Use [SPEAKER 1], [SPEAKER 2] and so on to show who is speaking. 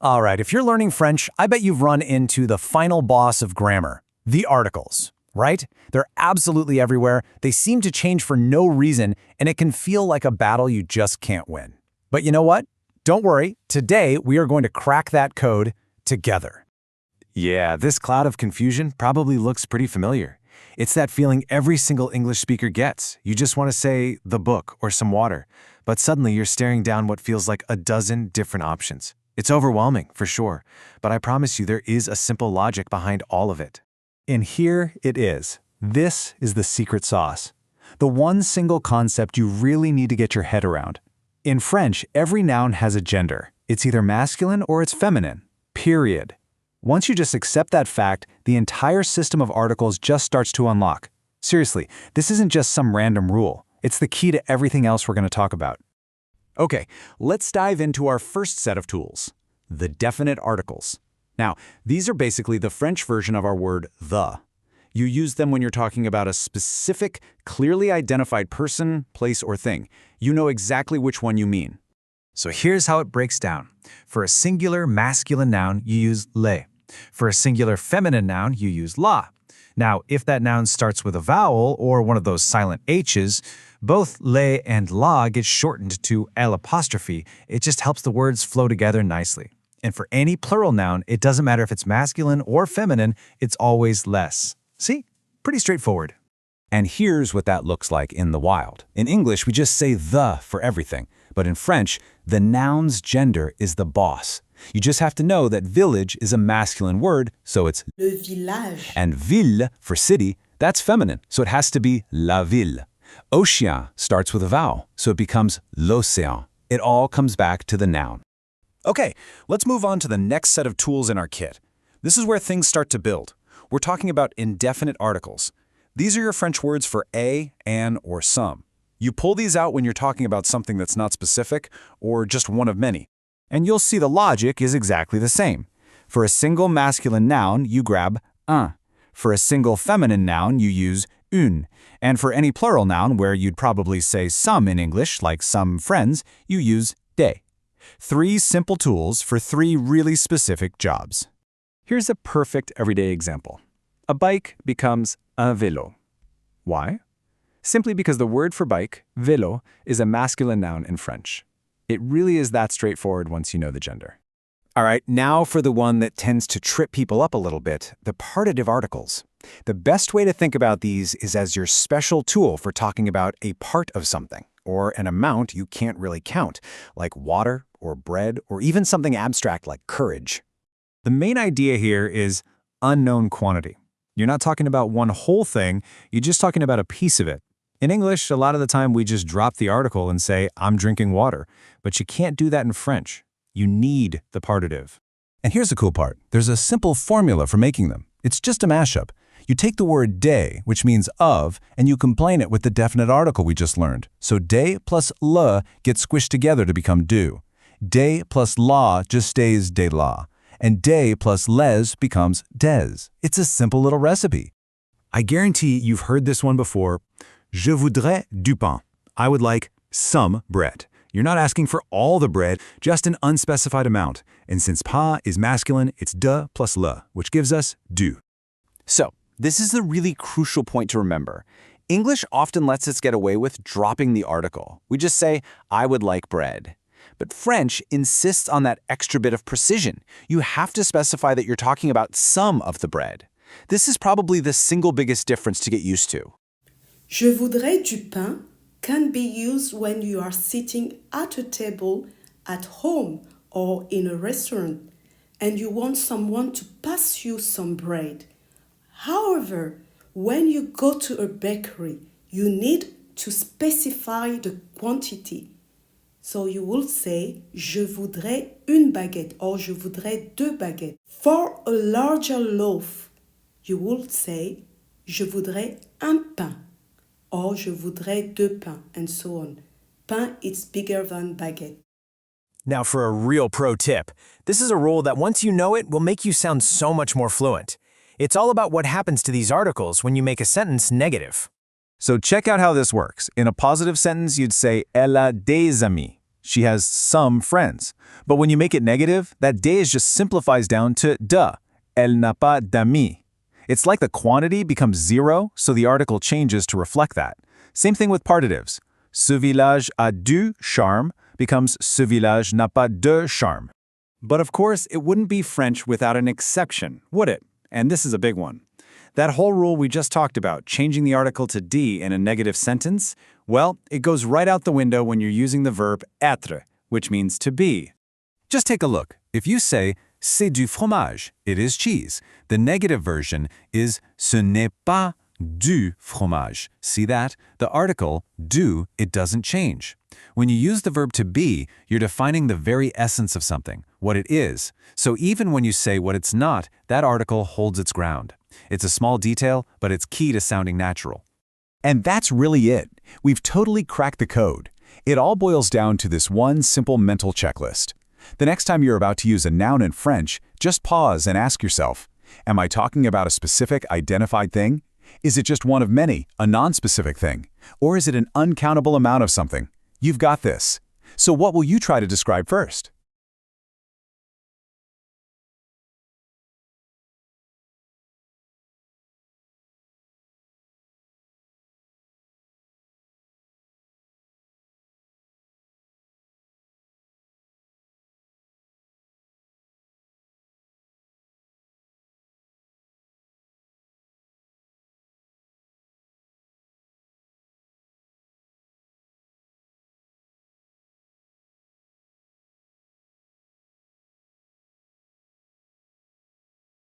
[SPEAKER 1] All right, if you're learning French, I bet you've run into the final boss of grammar, the articles, right? They're absolutely everywhere. They seem to change for no reason, and it can feel like a battle you just can't win. But you know what? Don't worry. Today, we are going to crack that code together.
[SPEAKER 2] Yeah, this cloud of confusion probably looks pretty familiar. It's that feeling every single English speaker gets. You just want to say the book or some water, but suddenly you're staring down what feels like a dozen different options. It's overwhelming, for sure, but I promise you there is a simple logic behind all of it.
[SPEAKER 1] And here it is. This is the secret sauce. The one single concept you really need to get your head around. In French, every noun has a gender. It's either masculine or it's feminine. Period. Once you just accept that fact, the entire system of articles just starts to unlock. Seriously, this isn't just some random rule. It's the key to everything else we're going to talk about. Okay, let's dive into our first set of tools, the definite articles. Now, these are basically the French version of our word the. You use them when you're talking about a specific, clearly identified person, place, or thing. You know exactly which one you mean. So here's how it breaks down. For a singular masculine noun, you use le. For a singular feminine noun, you use la. Now, if that noun starts with a vowel or one of those silent H's, both le and la get shortened to L'. It just helps the words flow together nicely. And for any plural noun, it doesn't matter if it's masculine or feminine, it's always les. See? Pretty straightforward.
[SPEAKER 3] And here's what that looks like in the wild. In English, we just say the for everything. But in French, the noun's gender is the boss. You just have to know that village is a masculine word, so it's
[SPEAKER 4] le village.
[SPEAKER 3] And ville for city, that's feminine, so it has to be la ville. Océan starts with a vowel, so it becomes l'océan. It all comes back to the noun.
[SPEAKER 1] Okay, let's move on to the next set of tools in our kit. This is where things start to build. We're talking about indefinite articles. These are your French words for a, an, or some. You pull these out when you're talking about something that's not specific or just one of many. And you'll see the logic is exactly the same. For a single masculine noun, you grab un. For a single feminine noun, you use une. And for any plural noun where you'd probably say some in English, like some friends, you use des. 3 simple tools for 3 really specific jobs. Here's a perfect everyday example. A bike becomes un vélo. Why? Simply because the word for bike, vélo, is a masculine noun in French. It really is that straightforward once you know the gender. All right, now for the one that tends to trip people up a little bit, the partitive articles. The best way to think about these is as your special tool for talking about a part of something, or an amount you can't really count, like water or bread, or even something abstract like courage. The main idea here is unknown quantity. You're not talking about one whole thing, you're just talking about a piece of it. In English, a lot of the time we just drop the article and say, I'm drinking water. But you can't do that in French. You need the partitive.
[SPEAKER 3] And here's the cool part. There's a simple formula for making them. It's just a mashup. You take the word de, which means of, and you combine it with the definite article we just learned. So de plus le gets squished together to become do. De plus la just stays de la. And de plus les becomes des. It's a simple little recipe.
[SPEAKER 1] I guarantee you've heard this one before. Je voudrais du pain. I would like some bread. You're not asking for all the bread, just an unspecified amount. And since pain is masculine, it's de plus le, which gives us du.
[SPEAKER 2] So, this is the really crucial point to remember. English often lets us get away with dropping the article. We just say, I would like bread. But French insists on that extra bit of precision. You have to specify that you're talking about some of the bread. This is probably the single biggest difference to get used to.
[SPEAKER 4] Je voudrais du pain can be used when you are sitting at a table at home or in a restaurant and you want someone to pass you some bread. However, when you go to a bakery, you need to specify the quantity. So you will say, je voudrais une baguette or je voudrais 2 baguettes. For a larger loaf, you will say, je voudrais un pain. Or je voudrais 2 pains, and so on. Pain is bigger than baguette.
[SPEAKER 1] Now for a real pro tip. This is a rule that once you know it will make you sound so much more fluent. It's all about what happens to these articles when you make a sentence negative.
[SPEAKER 2] So check out how this works. In a positive sentence, you'd say, elle a des amis.
[SPEAKER 1] She has some friends. But when you make it negative, that des just simplifies down to de. Elle n'a pas d'amis. It's like the quantity becomes zero, so the article changes to reflect that. Same thing with partitives. Ce village a du charme becomes ce village n'a pas de charme.
[SPEAKER 5] But of course, it wouldn't be French without an exception, would it? And this is a big one. That whole rule we just talked about, changing the article to d in a negative sentence, well, it goes right out the window when you're using the verb être, which means to be.
[SPEAKER 3] Just take a look. If you say, c'est du fromage, it is cheese, the negative version is ce n'est pas du fromage. See that? The article, du, it doesn't change. When you use the verb to be, you're defining the very essence of something, what it is. So even when you say what it's not, that article holds its ground. It's a small detail, but it's key to sounding natural.
[SPEAKER 1] And that's really it. We've totally cracked the code. It all boils down to this one simple mental checklist. The next time you're about to use a noun in French, just pause and ask yourself, am I talking about a specific identified thing? Is it just one of many, a non-specific thing? Or is it an uncountable amount of something? You've got this. So what will you try to describe first?